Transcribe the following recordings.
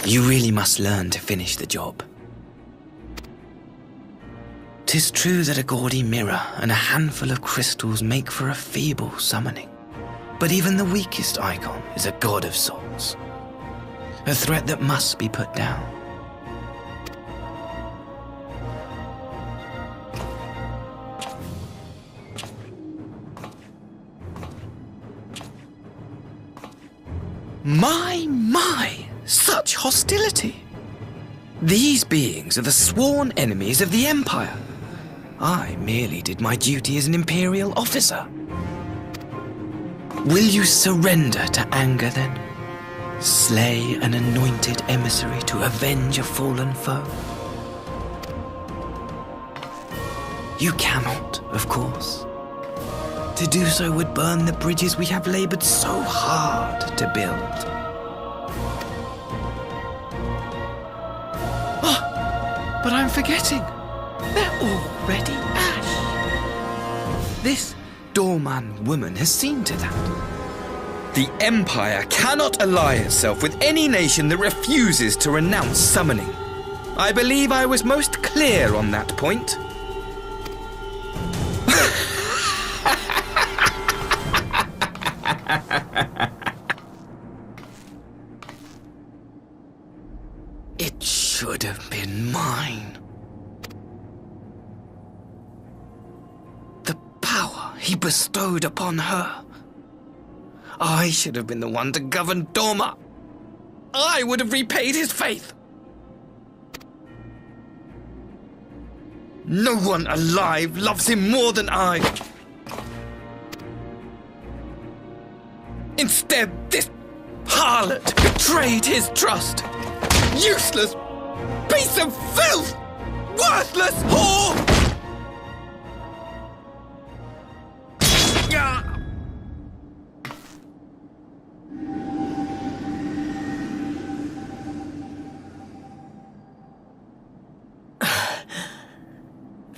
You really must learn to finish the job. 'Tis true that a gaudy mirror and a handful of crystals make for a feeble summoning. But even the weakest icon is a god of sorts. A threat that must be put down. My, such hostility! These beings are the sworn enemies of the Empire. I merely did my duty as an Imperial officer. Will you surrender to anger then? Slay an anointed emissary to avenge a fallen foe? You cannot, of course. To do so would burn the bridges we have labored so hard to build. Oh, but I'm forgetting. They're already ash. This Doorman woman has seen to that. The Empire cannot ally itself with any nation that refuses to renounce summoning. I believe I was most clear on that point. It should have been mine. The power he bestowed upon her. I should have been the one to govern Dorma. I would have repaid his faith. No one alive loves him more than I. Instead, this harlot betrayed his trust. Useless piece of filth! Worthless whore!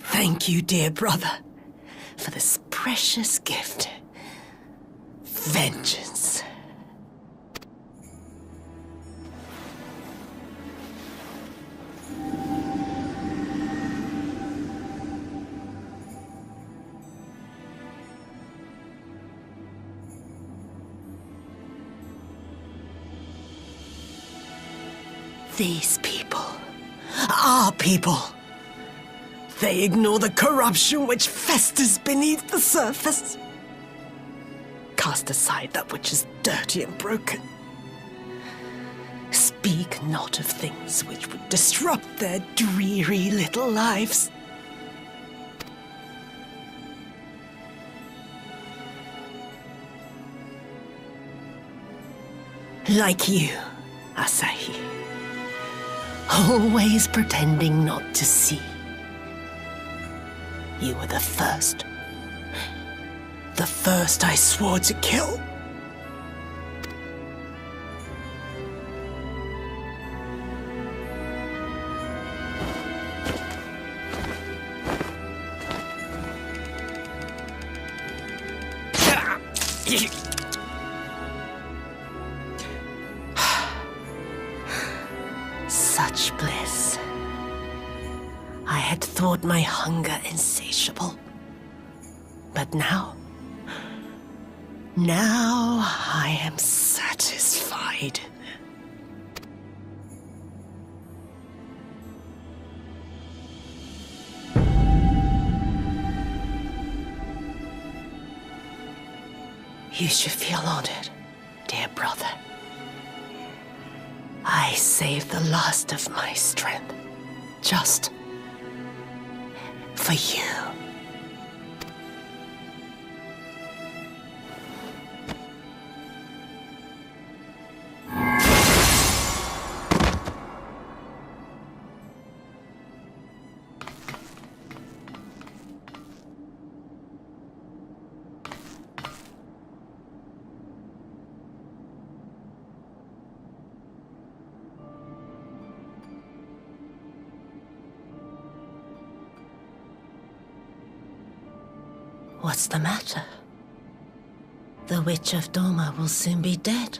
Thank you, dear brother, for this precious gift. Vengeance. These people, our people, they ignore the corruption which festers beneath the surface. Cast aside that which is dirty and broken. Speak not of things which would disrupt their dreary little lives. Like you, Asahi. Always pretending not to see. You were the first. The first I swore to kill. Such bliss. I had thought my hunger insatiable. But now I am satisfied. You should feel honored, dear brother. I saved the last of my strength, just for you. What's the matter? The Witch of Doma will soon be dead.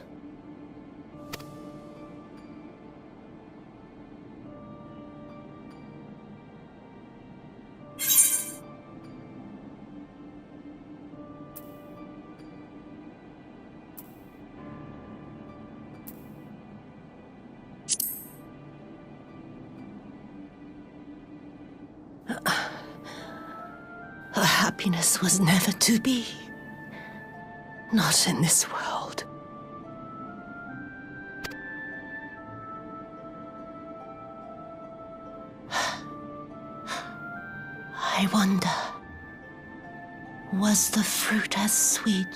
happiness was never to be. Not in this world. I wonder, was the fruit as sweet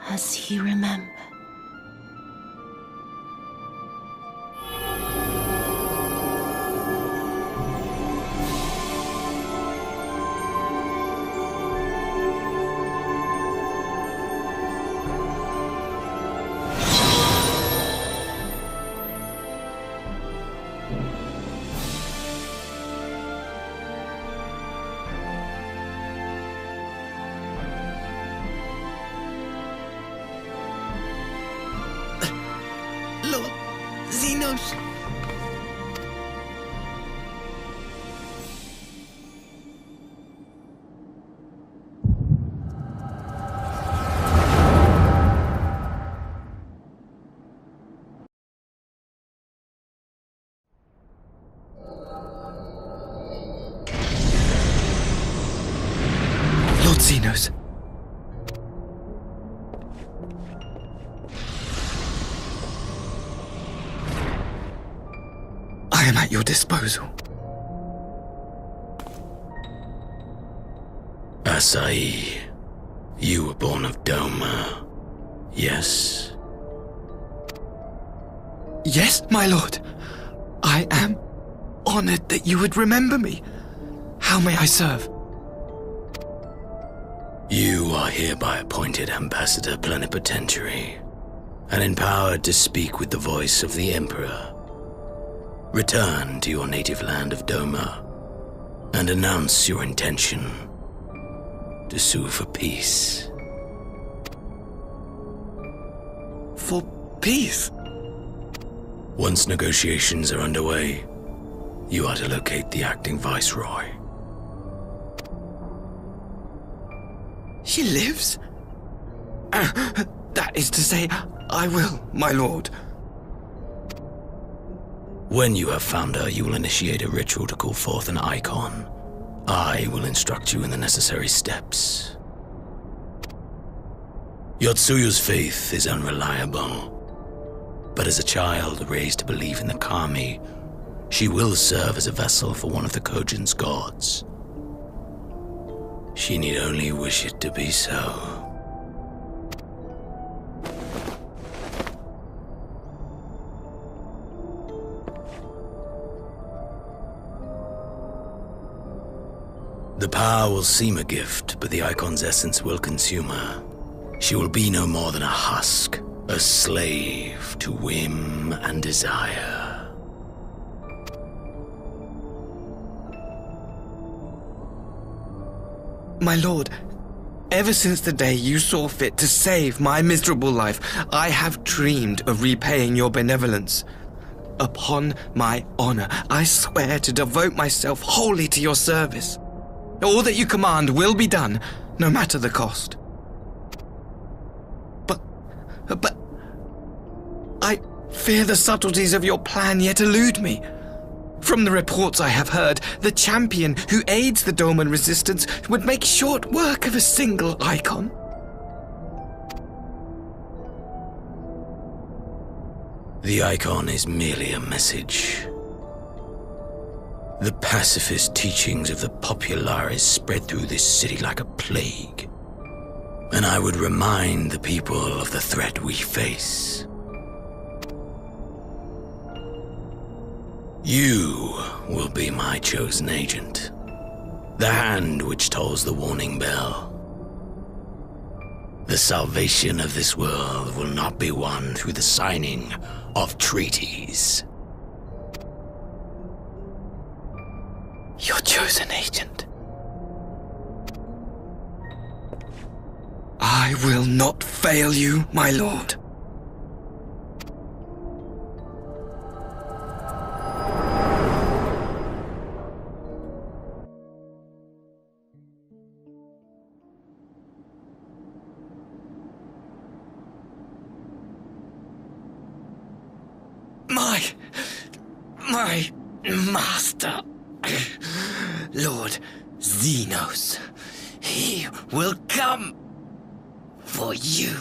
as he remembered? Lord Xenos. Lord Xenos. I am at your disposal. Asai, you were born of Doma, yes? Yes, my lord. I am honored that you would remember me. How may I serve? You are hereby appointed Ambassador Plenipotentiary, and empowered to speak with the voice of the Emperor. Return to your native land of Doma, and announce your intention to sue for peace. For peace? Once negotiations are underway, you are to locate the acting Viceroy. She lives? That is to say, I will, my lord. When you have found her, you will initiate a ritual to call forth an icon. I will instruct you in the necessary steps. Yotsuyu's faith is unreliable, but as a child raised to believe in the Kami, she will serve as a vessel for one of the Kojin's gods. She need only wish it to be so. The power will seem a gift, but the icon's essence will consume her. She will be no more than a husk, a slave to whim and desire. My lord, ever since the day you saw fit to save my miserable life, I have dreamed of repaying your benevolence. Upon my honor, I swear to devote myself wholly to your service. All that you command will be done, no matter the cost. But I fear the subtleties of your plan yet elude me. From the reports I have heard, the champion who aids the Doman resistance would make short work of a single icon. The icon is merely a message. The pacifist teachings of the Populares spread through this city like a plague, and I would remind the people of the threat we face. You will be my chosen agent, the hand which tolls the warning bell. The salvation of this world will not be won through the signing of treaties. Your chosen agent. I will not fail you, my lord. My master, Lord Xenos. He will come for you.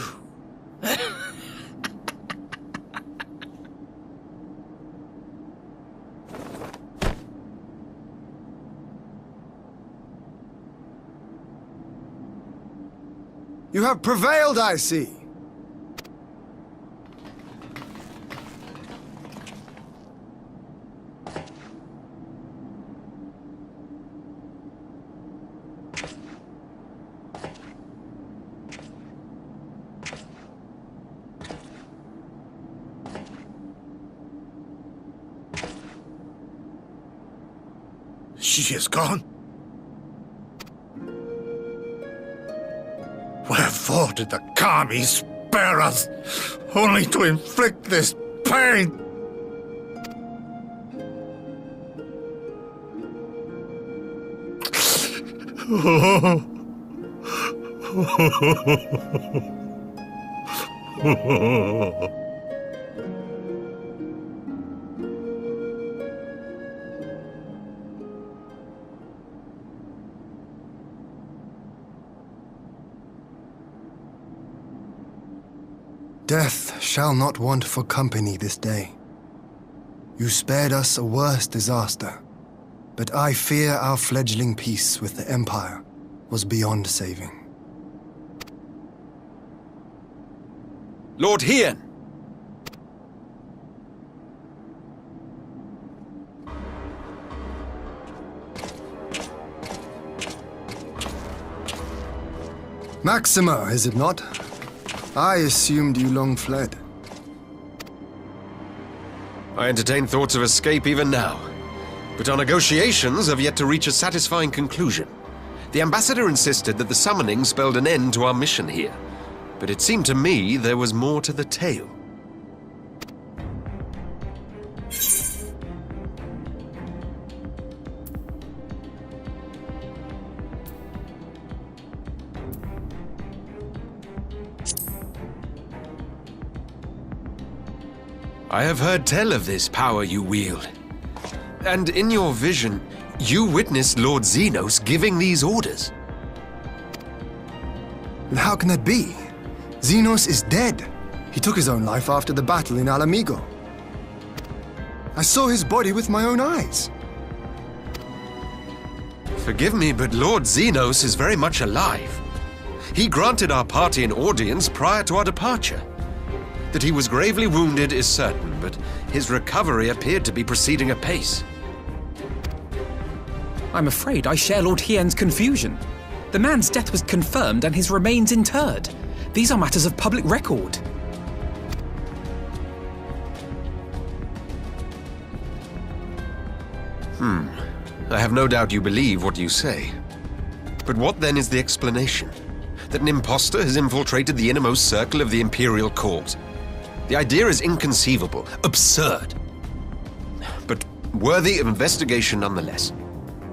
You have prevailed, I see. She is gone? Wherefore did the Kami spare us, only to inflict this pain? Death shall not want for company this day. You spared us a worse disaster, but I fear our fledgling peace with the Empire was beyond saving. Lord Hien! Maxima, is it not? I assumed you long fled. I entertain thoughts of escape even now, but our negotiations have yet to reach a satisfying conclusion. The ambassador insisted that the summoning spelled an end to our mission here, but it seemed to me there was more to the tale. I have heard tell of this power you wield. And in your vision, you witnessed Lord Xenos giving these orders. How can that be? Xenos is dead. He took his own life after the battle in Alamigo. I saw his body with my own eyes. Forgive me, but Lord Xenos is very much alive. He granted our party an audience prior to our departure. That he was gravely wounded is certain, but his recovery appeared to be proceeding apace. I'm afraid I share Lord Hien's confusion. The man's death was confirmed and his remains interred. These are matters of public record. I have no doubt you believe what you say. But what then is the explanation? That an impostor has infiltrated the innermost circle of the Imperial Court? The idea is inconceivable, absurd. But worthy of investigation nonetheless.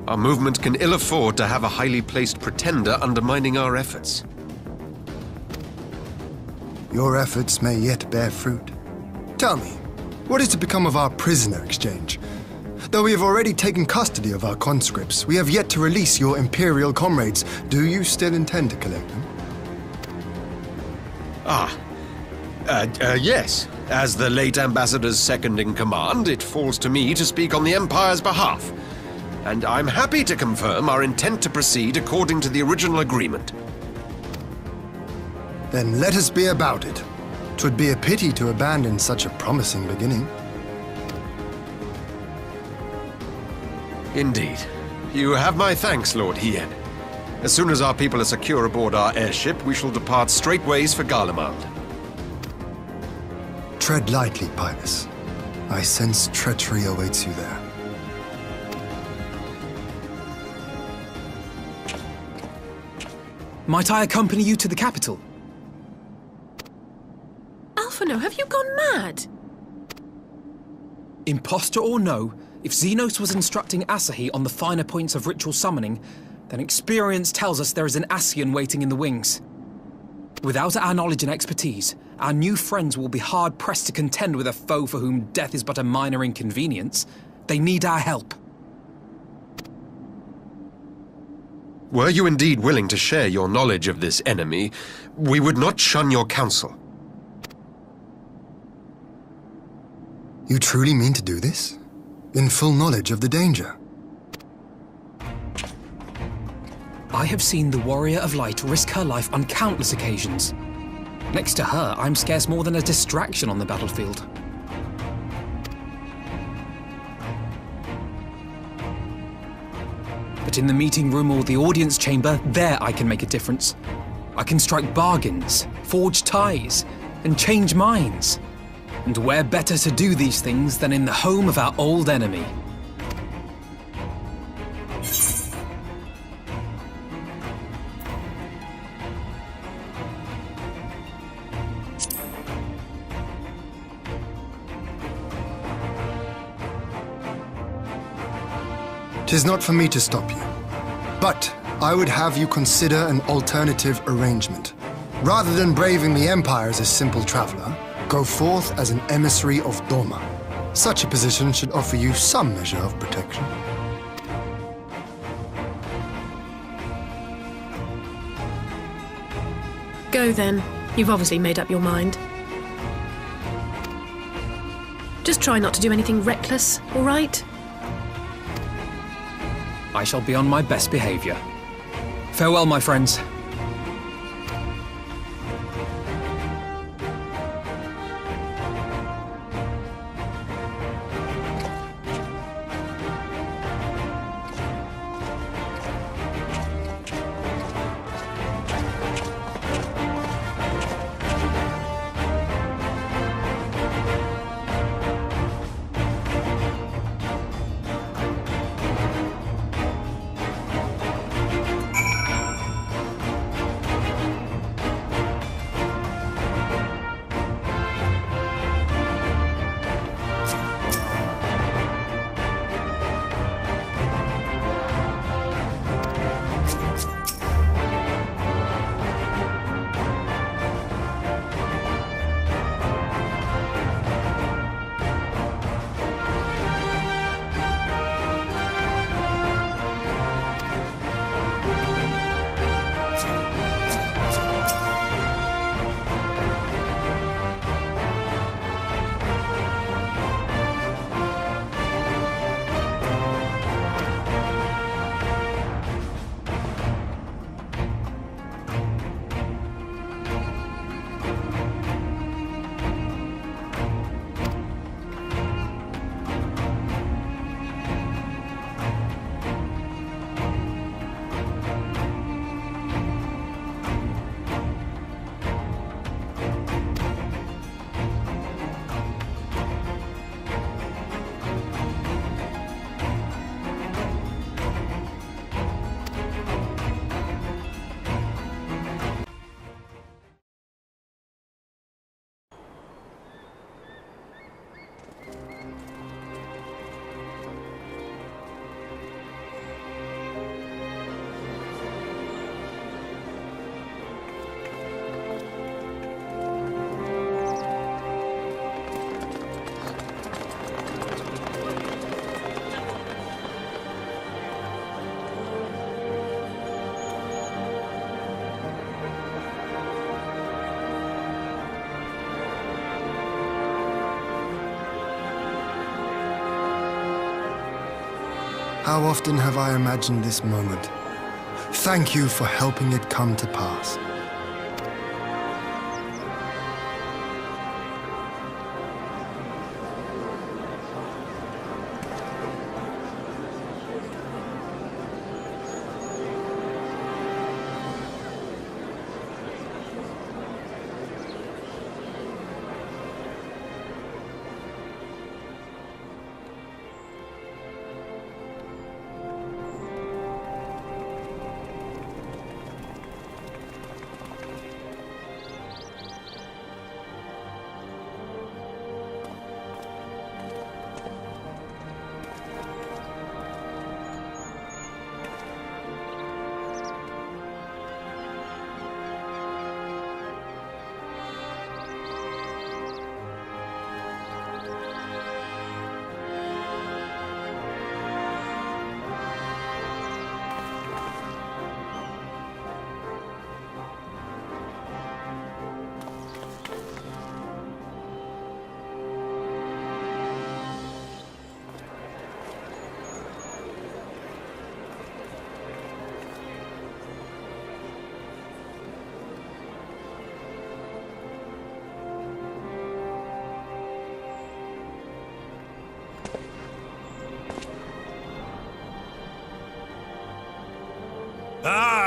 Our movement can ill afford to have a highly placed pretender undermining our efforts. Your efforts may yet bear fruit. Tell me, what is to become of our prisoner exchange? Though we have already taken custody of our conscripts, we have yet to release your Imperial comrades. Do you still intend to collect them? Yes. As the late Ambassador's second-in-command, it falls to me to speak on the Empire's behalf. And I'm happy to confirm our intent to proceed according to the original agreement. Then let us be about it. 'Twould be a pity to abandon such a promising beginning. Indeed. You have my thanks, Lord Hien. As soon as our people are secure aboard our airship, we shall depart straightways for Garlemald. Tread lightly, Pybus. I sense treachery awaits you there. Might I accompany you to the capital? Alphino, have you gone mad? Imposter or no, if Xenos was instructing Asahi on the finer points of ritual summoning, then experience tells us there is an Ascian waiting in the wings. Without our knowledge and expertise, our new friends will be hard-pressed to contend with a foe for whom death is but a minor inconvenience. They need our help. Were you indeed willing to share your knowledge of this enemy, we would not shun your counsel. You truly mean to do this? In full knowledge of the danger? I have seen the Warrior of Light risk her life on countless occasions. Next to her, I'm scarce more than a distraction on the battlefield. But in the meeting room or the audience chamber, there I can make a difference. I can strike bargains, forge ties, and change minds. And where better to do these things than in the home of our old enemy? Tis not for me to stop you, but I would have you consider an alternative arrangement. Rather than braving the Empire as a simple traveler, go forth as an emissary of Doma. Such a position should offer you some measure of protection. Go then. You've obviously made up your mind. Just try not to do anything reckless, all right? I shall be on my best behavior. Farewell, my friends. How often have I imagined this moment? Thank you for helping it come to pass.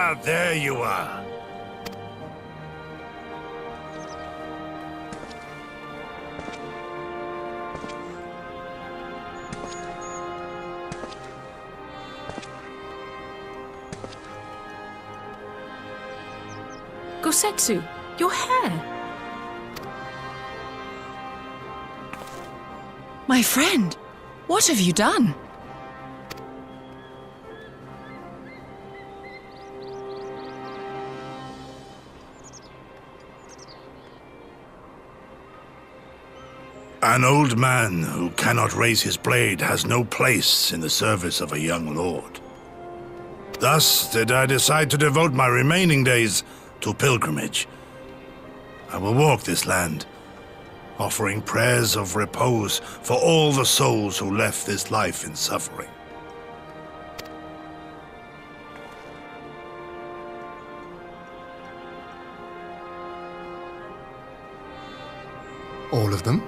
Ah, there you are. Gosetsu, your hair. My friend, what have you done? An old man who cannot raise his blade has no place in the service of a young lord. Thus did I decide to devote my remaining days to pilgrimage. I will walk this land, offering prayers of repose for all the souls who left this life in suffering. All of them?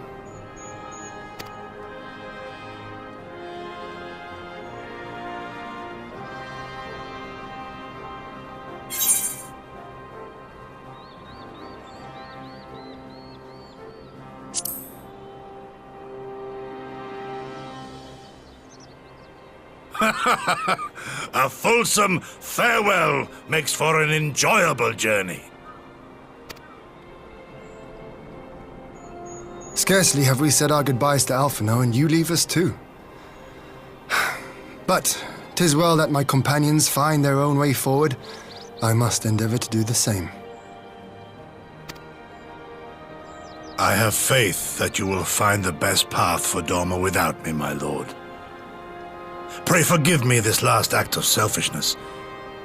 A fulsome farewell makes for an enjoyable journey. Scarcely have we said our goodbyes to Alphino, and you leave us too. But 'tis well that my companions find their own way forward. I must endeavor to do the same. I have faith that you will find the best path for Doma without me, my lord. Pray forgive me this last act of selfishness,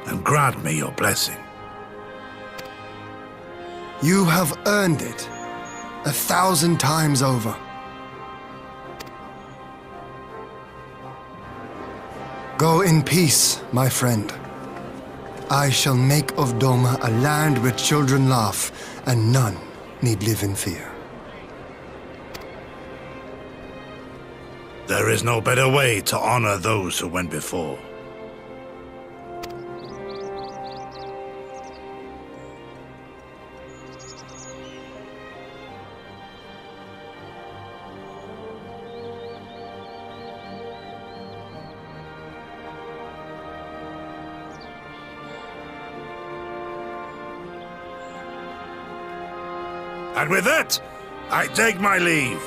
and grant me your blessing. You have earned it 1,000 times over. Go in peace, my friend. I shall make of Doma a land where children laugh, and none need live in fear. There is no better way to honor those who went before. And with that, I take my leave.